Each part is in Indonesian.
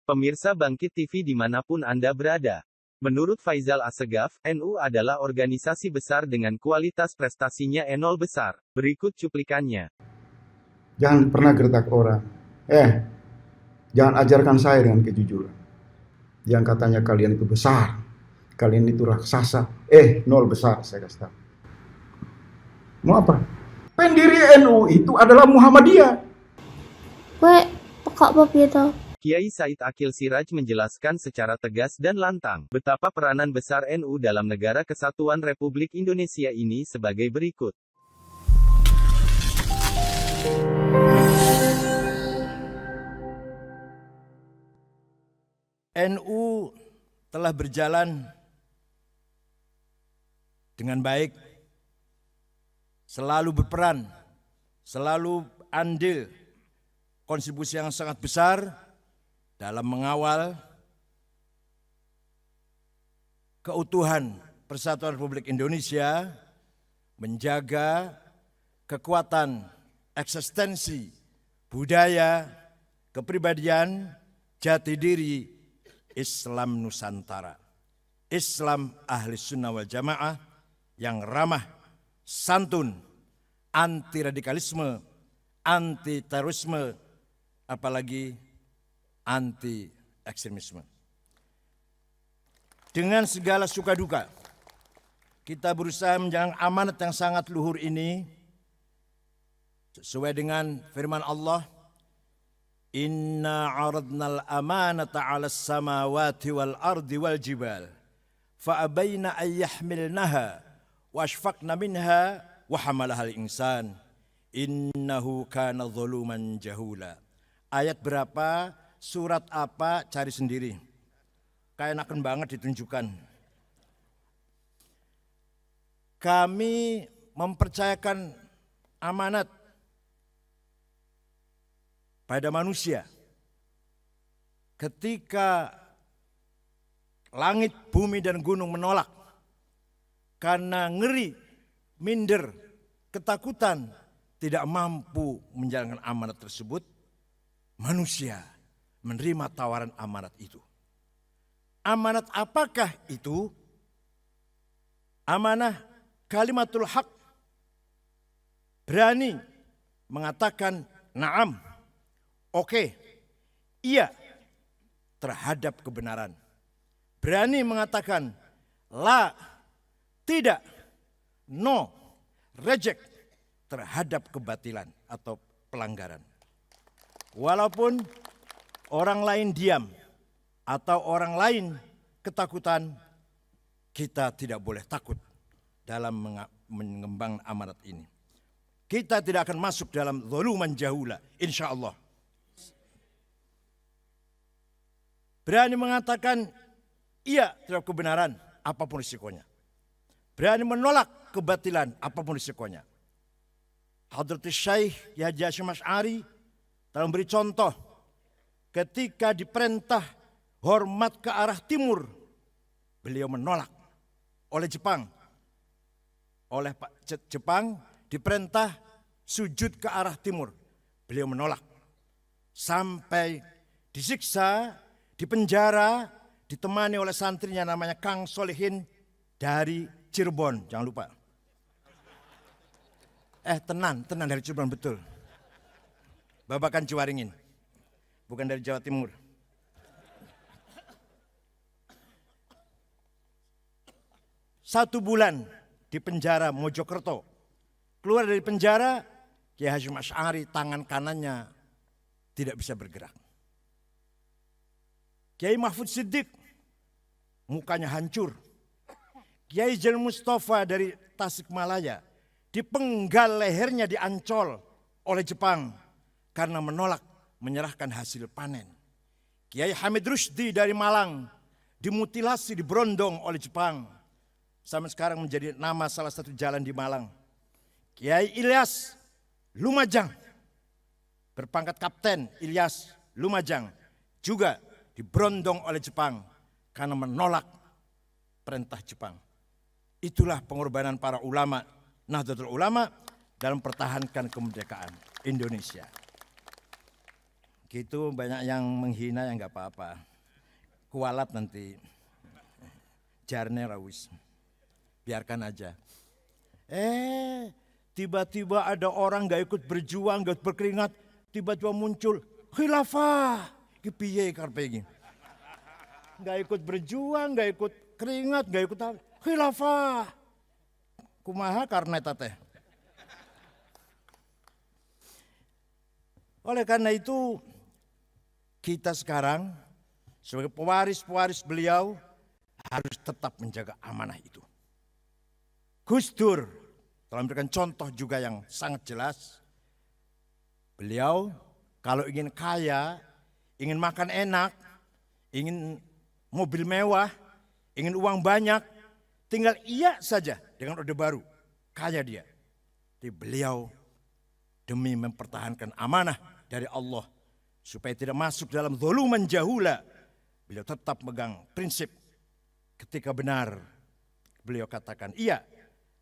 Pemirsa Bangkit TV dimanapun Anda berada. Menurut Faisal Assegaf, NU adalah organisasi besar dengan kualitas prestasinya enol besar. Berikut cuplikannya. Jangan pernah gertak orang. Jangan ajarkan saya dengan kejujuran. Yang katanya kalian itu besar, kalian itu raksasa. Nol besar saya kasih tahu. Mau apa? Pendiri NU itu adalah Muhammadiyah. Pekak begitu. Kiai Said Akil Siraj menjelaskan secara tegas dan lantang, betapa peranan besar NU dalam Negara Kesatuan Republik Indonesia ini sebagai berikut. NU telah berjalan dengan baik, selalu berperan, selalu andil kontribusi yang sangat besar dalam mengawal keutuhan Persatuan Republik Indonesia, menjaga kekuatan eksistensi budaya, kepribadian, jati diri Islam Nusantara, Islam Ahli Sunnah wal Jamaah yang ramah, santun, anti radikalisme, anti terorisme, apalagi anti ekstremisme. Dengan segala suka duka, kita berusaha menjalankan amanat yang sangat luhur ini sesuai dengan firman Allah, Inna aradnal amanata 'alas samawati wal ardi wal jibal fa abaina an yahmilnaha wa ashfaqna minha wa hamalaha al-insan innahu kana zaluman jahula. Ayat berapa, surat apa, cari sendiri. Kayak enakan banget ditunjukkan. Kami mempercayakan amanat pada manusia. Ketika langit, bumi, dan gunung menolak karena ngeri, minder, ketakutan, tidak mampu menjalankan amanat tersebut, manusia menerima tawaran amanat itu. Amanat apakah itu? Amanah kalimatul haq. Berani mengatakan na'am, oke, iya terhadap kebenaran. Berani mengatakan la, tidak, no, reject terhadap kebatilan atau pelanggaran. Walaupun orang lain diam atau orang lain ketakutan, kita tidak boleh takut dalam mengembang amanat ini. Kita tidak akan masuk dalam zaluman jahula, insya Allah. Berani mengatakan iya terhadap kebenaran, apapun risikonya. Berani menolak kebatilan, apapun risikonya. Hadratus Syekh Haji Hasyim Asy'ari telah memberi contoh ketika diperintah hormat ke arah timur, beliau menolak. Oleh Jepang, oleh Jepang diperintah sujud ke arah timur, beliau menolak. Sampai disiksa, dipenjara, ditemani oleh santrinya namanya Kang Solihin dari Cirebon, jangan lupa. Tenan dari Cirebon betul. Babakan Ciwaringin, bukan dari Jawa Timur. Satu bulan di penjara Mojokerto. Keluar dari penjara, Kiai Hasyim Asy'ari tangan kanannya tidak bisa bergerak. Kiai Mahfud Siddiq mukanya hancur. Kiai Jalil Mustafa dari Tasikmalaya dipenggal lehernya di Ancol oleh Jepang karena menolak menyerahkan hasil panen. Kiai Hamid Rusdi dari Malang dimutilasi, diberondong oleh Jepang. Sampai sekarang menjadi nama salah satu jalan di Malang. Kiai Ilyas Lumajang, berpangkat Kapten Ilyas Lumajang, juga diberondong oleh Jepang karena menolak perintah Jepang. Itulah pengorbanan para ulama, Nahdlatul Ulama, dalam mempertahankan kemerdekaan Indonesia. Gitu banyak yang menghina yang nggak apa-apa. Kualat nanti. Jarne rawis. Biarkan aja. Tiba-tiba ada orang nggak ikut berjuang, nggak berkeringat, tiba-tiba muncul khilafah. Ki piye karepe iki? Nggak ikut berjuang, nggak ikut keringat, nggak ikut khilafah. Kumaha karena teh. Oleh karena itu kita sekarang sebagai pewaris-pewaris beliau harus tetap menjaga amanah itu. Gus Dur telah memberikan contoh juga yang sangat jelas. Beliau kalau ingin kaya, ingin makan enak, ingin mobil mewah, ingin uang banyak, tinggal iya saja dengan Orde Baru, kaya dia. Tapi beliau demi mempertahankan amanah dari Allah supaya tidak masuk dalam zuluman jahula, beliau tetap megang prinsip. Ketika benar beliau katakan iya,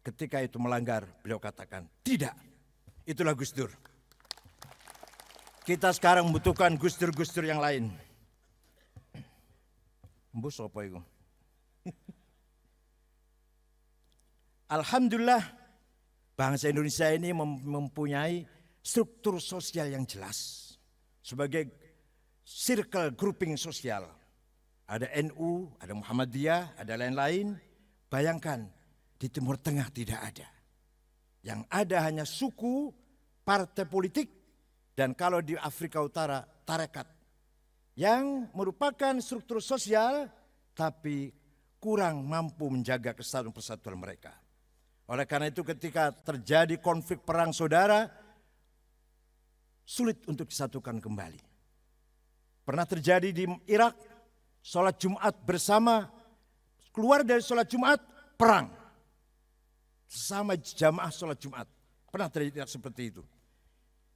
ketika itu melanggar beliau katakan tidak. Itulah Gus Dur. Kita sekarang membutuhkan Gus Dur yang lain. Mbus apa itu? Alhamdulillah bangsa Indonesia ini mempunyai struktur sosial yang jelas. Sebagai circle grouping sosial. Ada NU, ada Muhammadiyah, ada lain-lain. Bayangkan di Timur Tengah tidak ada. Yang ada hanya suku, partai politik, dan kalau di Afrika Utara tarekat. Yang merupakan struktur sosial tapi kurang mampu menjaga kesatuan persatuan mereka. Oleh karena itu ketika terjadi konflik perang saudara, sulit untuk disatukan kembali. Pernah terjadi di Irak, sholat Jumat bersama, keluar dari sholat Jumat, perang. Sama jamaah sholat Jumat. Pernah terjadi seperti itu.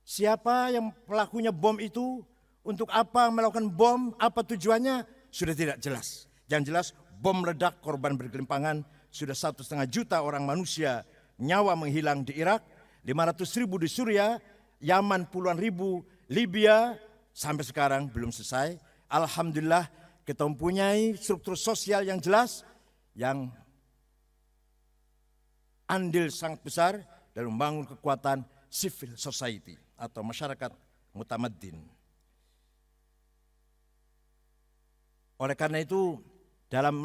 Siapa yang pelakunya bom itu, untuk apa melakukan bom, apa tujuannya, sudah tidak jelas. Yang jelas bom meledak, korban bergelimpangan, sudah 1,5 juta orang manusia, nyawa menghilang di Irak, 500.000 di Suriah, Yaman puluhan ribu, Libya sampai sekarang belum selesai. Alhamdulillah kita mempunyai struktur sosial yang jelas, yang andil sangat besar dalam membangun kekuatan civil society atau masyarakat mutamaddin. Oleh karena itu dalam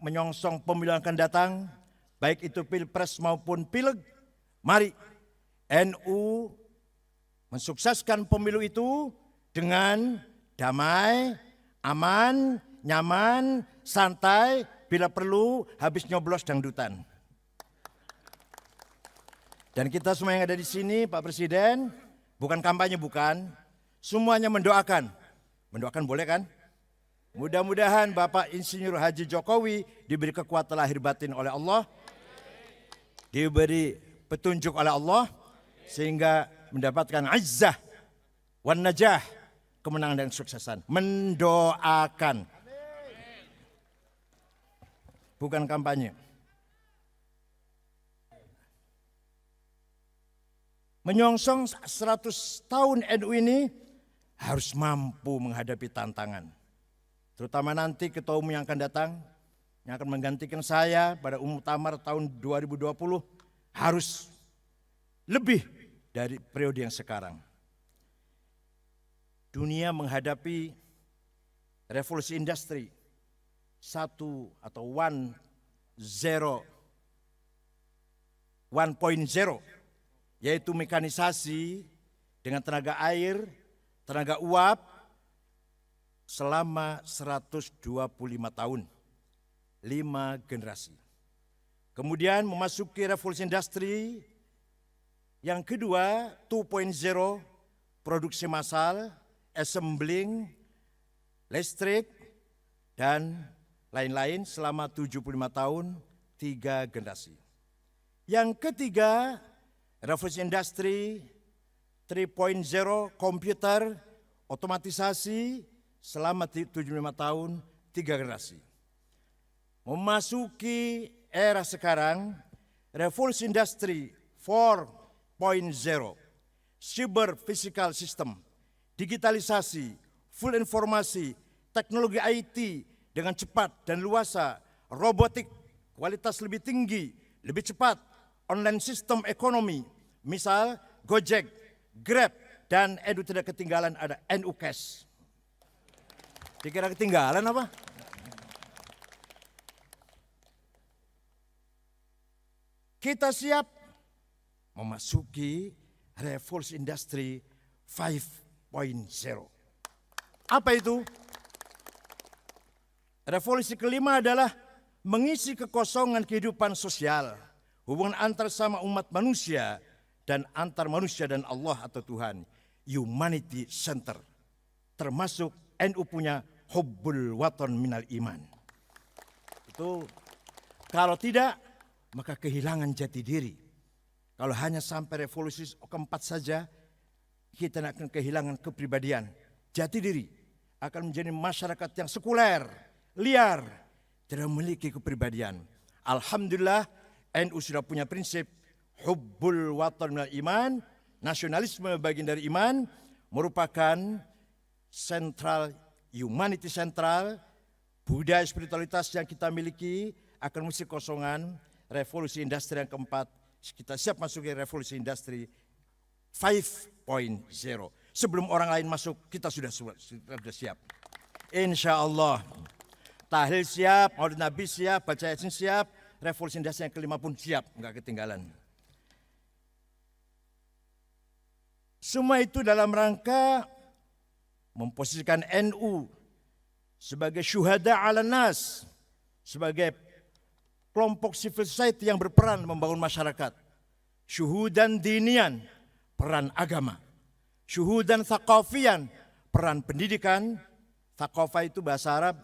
menyongsong pemilu yang akan datang, baik itu pilpres maupun pileg, mari NU mensukseskan pemilu itu dengan damai, aman, nyaman, santai, bila perlu habis nyoblos dangdutan. Dan kita semua yang ada di sini, Pak Presiden, bukan kampanye, bukan. Semuanya mendoakan. Mendoakan boleh kan? Mudah-mudahan Bapak Insinyur Haji Jokowi diberi kekuatan lahir batin oleh Allah. Diberi petunjuk oleh Allah. Sehingga mendapatkan izzah wan najah, kemenangan dan kesuksesan. Mendoakan. Bukan kampanye. Menyongsong 100 tahun NU ini harus mampu menghadapi tantangan. Terutama nanti ketua umum yang akan datang, yang akan menggantikan saya pada Muktamar tahun 2020 harus lebih dari periode yang sekarang. Dunia menghadapi revolusi industri 1 atau 1.0, yaitu mekanisasi dengan tenaga air, tenaga uap selama 125 tahun, 5 generasi. Kemudian memasuki revolusi industri yang kedua, 2.0, produksi massal, assembling, listrik, dan lain-lain selama 75 tahun, 3 generasi. Yang ketiga, revolusi industri 3.0, komputer, otomatisasi selama 75 tahun, 3 generasi. Memasuki era sekarang, revolusi industri 4.0, cyber physical system, digitalisasi, full informasi, teknologi IT dengan cepat dan luasa, robotik, kualitas lebih tinggi, lebih cepat, online sistem ekonomi, misal Gojek, Grab, dan NU tidak ketinggalan ada NU Cash. Dikira ketinggalan apa? Kita siap memasuki revolusi industri 5.0. Apa itu? Revolusi kelima adalah mengisi kekosongan kehidupan sosial, hubungan antar sama umat manusia dan antar manusia dan Allah atau Tuhan. Humanity Center. Termasuk NU punya hubbul watan minal iman. Itu kalau tidak maka kehilangan jati diri. Kalau hanya sampai revolusi keempat saja, kita akan kehilangan kepribadian. Jati diri akan menjadi masyarakat yang sekuler, liar, tidak memiliki kepribadian. Alhamdulillah, NU sudah punya prinsip hubbul watan minal iman, nasionalisme bagian dari iman, merupakan sentral, humanity sentral, budaya spiritualitas yang kita miliki akan mengisi kosongan revolusi industri yang keempat. Kita siap masuk ke revolusi industri 5.0. Sebelum orang lain masuk, kita sudah siap. Insya Allah. Tahlil siap, maulid Nabi siap, baca yasin siap, revolusi industri yang kelima pun siap, enggak ketinggalan. Semua itu dalam rangka memposisikan NU sebagai syuhada ala nas, sebagai kelompok civil society yang berperan membangun masyarakat. Syuhudan dinian, peran agama. Syuhudan thaqafian, peran pendidikan. Thaqafah itu bahasa Arab,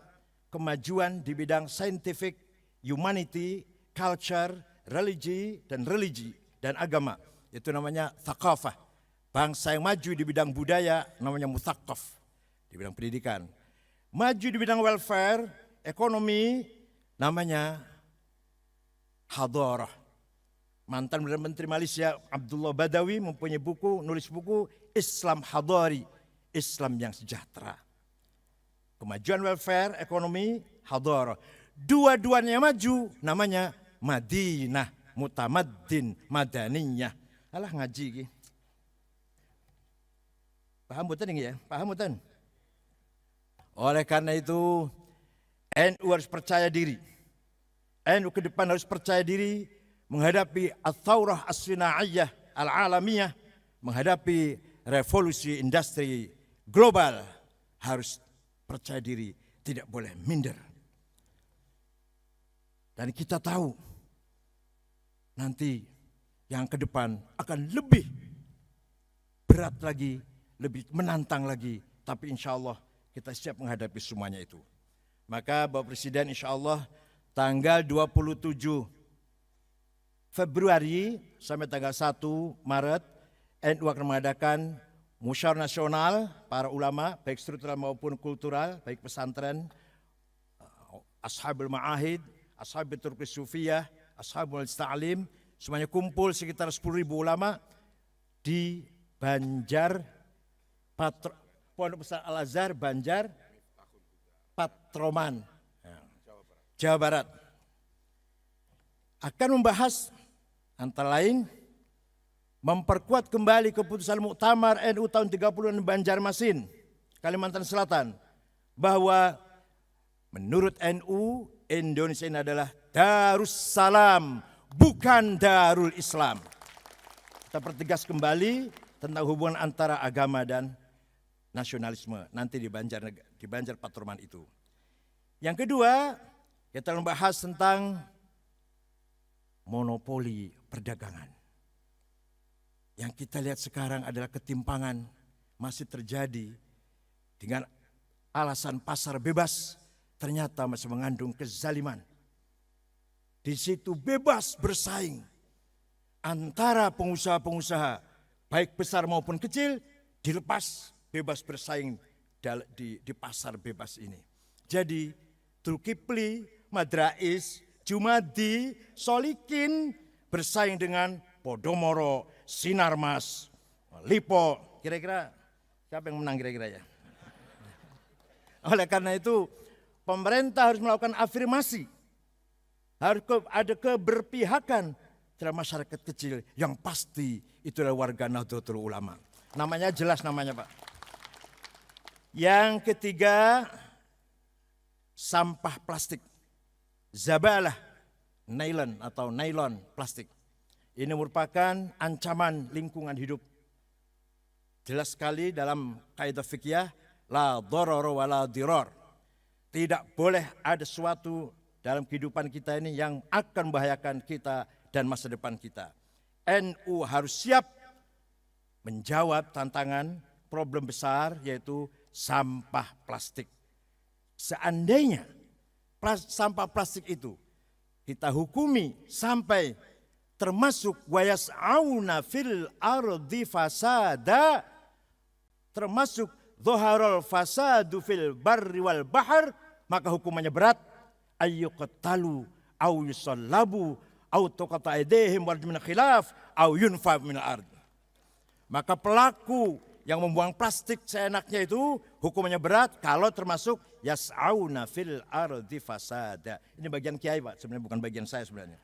kemajuan di bidang scientific, humanity, culture, religi, dan agama. Itu namanya thaqafah. Bangsa yang maju di bidang budaya namanya muthaqqaf, di bidang pendidikan. Maju di bidang welfare, ekonomi, namanya hadarah. Mantan Perdana Menteri Malaysia Abdullah Badawi mempunyai buku, nulis buku Islam Hadari, Islam yang sejahtera. Kemajuan welfare, ekonomi, hadarah. Dua-duanya maju, namanya Madinah, Mutamaddin, Madaniyah. Alah ngaji gitu. Paham bukan ya? Paham bukan? Oleh karena itu NU harus percaya diri. NU ke depan harus percaya diri menghadapi al-thawrah as-sinaiyah al-alamiyah, menghadapi revolusi industri global. Harus percaya diri, tidak boleh minder. Dan kita tahu nanti yang ke depan akan lebih berat lagi, lebih menantang lagi, tapi insya Allah kita siap menghadapi semuanya itu. Maka Bapak Presiden insya Allah tanggal 27 Februari sampai tanggal 1 Maret NU akan mengadakan musyawarah nasional para ulama baik struktural maupun kultural, baik pesantren, ashabul ma'ahid, ashabul turqis sufiyah, ashabul ta'lim, semuanya kumpul sekitar 10.000 ulama di Banjar, Pondok Pesantren Al-Azhar, Banjar, Patroman, Jawa Barat. Akan membahas antara lain memperkuat kembali keputusan Muktamar NU tahun 30-an Banjarmasin, Kalimantan Selatan, bahwa menurut NU Indonesia ini adalah Darussalam, bukan Darul Islam. Kita pertegas kembali tentang hubungan antara agama dan nasionalisme nanti di Banjar Patroman itu. Yang kedua, kita membahas tentang monopoli perdagangan. Yang kita lihat sekarang adalah ketimpangan masih terjadi dengan alasan pasar bebas, ternyata masih mengandung kezaliman. Di situ bebas bersaing antara pengusaha-pengusaha, baik besar maupun kecil, dilepas bebas bersaing di pasar bebas ini. Jadi Zulkifli, Madrais, Jumadi, Solikin bersaing dengan Podomoro, Sinarmas, Lipo. Kira-kira siapa yang menang kira-kira ya? Oleh karena itu, pemerintah harus melakukan afirmasi. Harus ada keberpihakan terhadap masyarakat kecil yang pasti itu adalah warga Nahdlatul Ulama. Namanya jelas namanya, Pak. Yang ketiga, sampah plastik. Zabalah nylon atau nylon plastik. Ini merupakan ancaman lingkungan hidup. Jelas sekali dalam kaidah fikih, la dharara wa la dirar. Tidak boleh ada sesuatu dalam kehidupan kita ini yang akan membahayakan kita dan masa depan kita. NU harus siap menjawab tantangan problem besar yaitu sampah plastik. Seandainya sampah plastik itu kita hukumi sampai termasuk wayas'auna fil ardi fasada, termasuk dhaharul fasadu fil barri wal bahr, maka hukumannya berat. Ayyuqtalu au yusallabu au tuqata aydihim wal min khilaf au yunfa min ard. Maka pelaku yang membuang plastik seenaknya itu hukumannya berat kalau termasuk yas'auna fil ardi fasada. Ini bagian kiai, Pak, sebenarnya bukan bagian saya sebenarnya.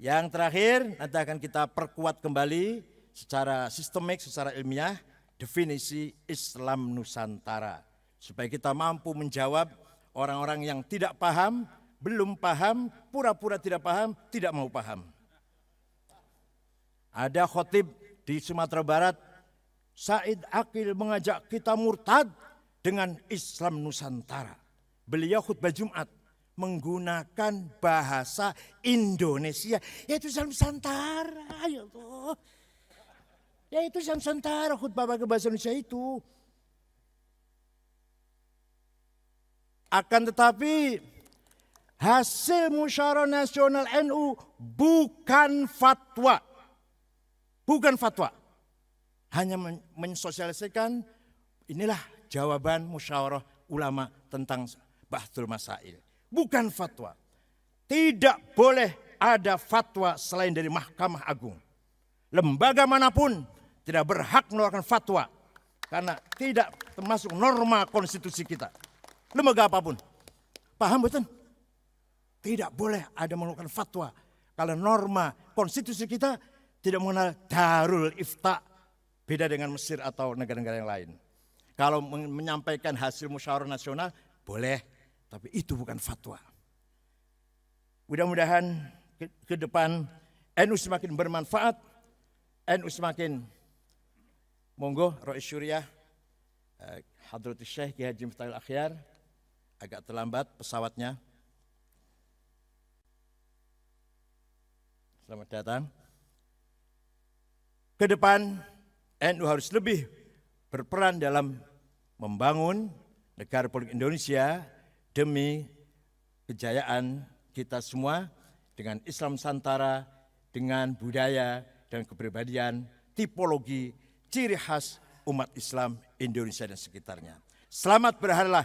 Yang terakhir nanti akan kita perkuat kembali secara sistemik, secara ilmiah definisi Islam Nusantara supaya kita mampu menjawab orang-orang yang tidak paham, belum paham, pura-pura tidak paham, tidak mau paham. Ada khotib di Sumatera Barat, Said Akil mengajak kita murtad dengan Islam Nusantara. Beliau khutbah Jumat menggunakan bahasa Indonesia, yaitu Islam Nusantara. Ya Allah. Yaitu Islam Nusantara, khutbah pakai bahasa Indonesia itu. Akan tetapi hasil musyawarah nasional NU bukan fatwa. Bukan fatwa. Hanya mensosialisasikan inilah jawaban musyawarah ulama tentang Bahthul Masail. Bukan fatwa. Tidak boleh ada fatwa selain dari Mahkamah Agung. Lembaga manapun tidak berhak mengeluarkan fatwa. Karena tidak termasuk norma konstitusi kita. Lembaga apapun. Paham betul? Tidak boleh ada mengeluarkan fatwa. Kalau norma konstitusi kita tidak mengenal darul ifta. Beda dengan Mesir atau negara-negara yang lain. Kalau menyampaikan hasil musyawarah nasional boleh. Tapi itu bukan fatwa. Mudah-mudahan ke depan NU semakin bermanfaat. NU semakin monggo Rois Syuriah Hadratus Syekh Kiai Haji Miftahul Akhyar. Agak terlambat pesawatnya. Selamat datang. Ke depan NU harus lebih berperan dalam membangun negara Republik Indonesia demi kejayaan kita semua dengan Islam Nusantara, dengan budaya dan kepribadian, tipologi, ciri khas umat Islam Indonesia dan sekitarnya. Selamat berharilah.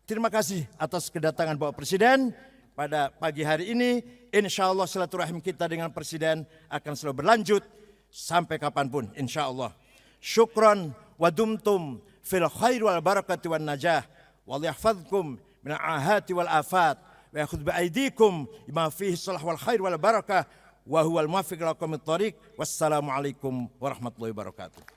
Terima kasih atas kedatangan Bapak Presiden pada pagi hari ini. Insya Allah silaturahim kita dengan Presiden akan selalu berlanjut sampai kapanpun insya Allah. Syukran wa dumtum fil khair wal barakati wan najah. Wal yahfadkum minal ahati wal afat. Wa yakhudh bi aidikum bima fihi salah wal khair wal barakah. Wa huwal muwaffiq ila aqwamit thariq. Wassalamualaikum warahmatullahi wabarakatuh.